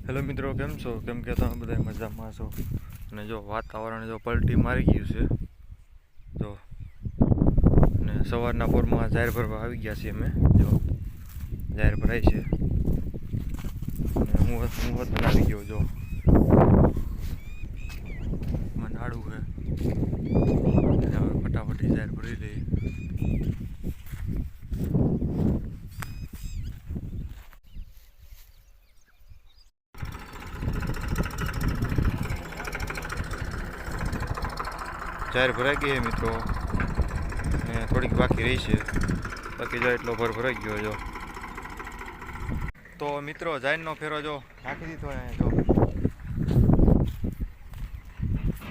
Hello મિત્રો, કેમ છો? કેમ કે તમે બધા મજામાં છો? અને જો વાતાવરણ જો પલટી મારી ગયું છે જો, ને સવારના પોરમાં જાહેર ભરવા આવી ગયા છીએ અમે. જો જાહેર ભરાય છે અને હું વતન આવી ગયો. જો મનાડું છે, હવે ફટાફટ જાહેર ભરી લઈએ. જાહેર ભરાઈ ગઈ છે મિત્રો, ને થોડીક બાકી રહી છે. બાકી જો એટલો ભરાઈ ગયો. જો તો મિત્રો જાહેરનો ફેરો જો નાખી દીધો અહીંયા.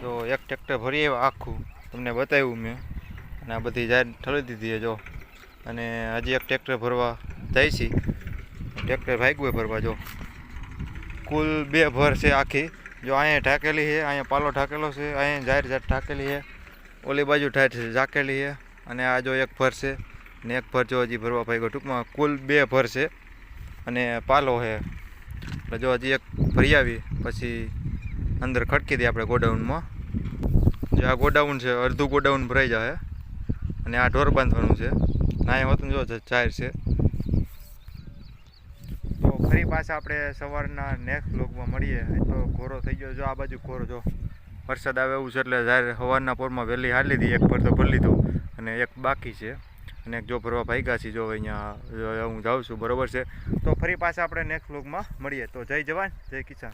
જો એક ટ્રેક્ટર ભરી આવ્યા આખું, તમને બતાવ્યું મેં. અને આ બધી જાહેર ઠરી દીધી છે જો. અને હજી એક ટ્રેક્ટર ભરવા જાય છે. ટ્રેક્ટર ભાગ્યું ભરવા. જો કુલ 2 ભર છે આખી. જો અહીંયા ઢાકેલી છે, અહીંયા પાલો ઢાકેલો છે, અહીંયા જાહેર ઢાકેલી છે, ઓલી બાજુ ઢાકેલી છે. અને આ જો એક ભર છે ને એક ભર જો હજી ભરવા ભાગ્યો. ટૂંકમાં કુલ 2 ભર છે અને પાલો છે. એટલે જો હજી એક ભરી આવી પછી અંદર ખડકી દઈએ આપણે ગોડાઉનમાં. જે આ ગોડાઉન છે, અડધું ગોડાઉન ભરાઈ જાય. અને આ ઢોર બાંધવાનું છે. અહીંયા હોતું જો જાહેર છે. તો ફરી પાછા આપણે સવારના નેક્સ્ટ વ્લોગમાં મળીએ. તો ઘોરો થઈ ગયો. જો આ બાજુ ઘોરો જો વરસાદ આવે એવું છે એટલે જાહેર સવારના પોરમાં વહેલી હાલી લીધી. એક ભર તો ભરી લીધો અને એક બાકી છે. અને એક જો ભરવા ભાગ્યા છે. જો અહીંયા હું જાઉં છું, બરાબર છે. તો ફરી પાછા આપણે નેક્સ્ટ વ્લોગમાં મળીએ. તો જય જવાન, જય કિસાન.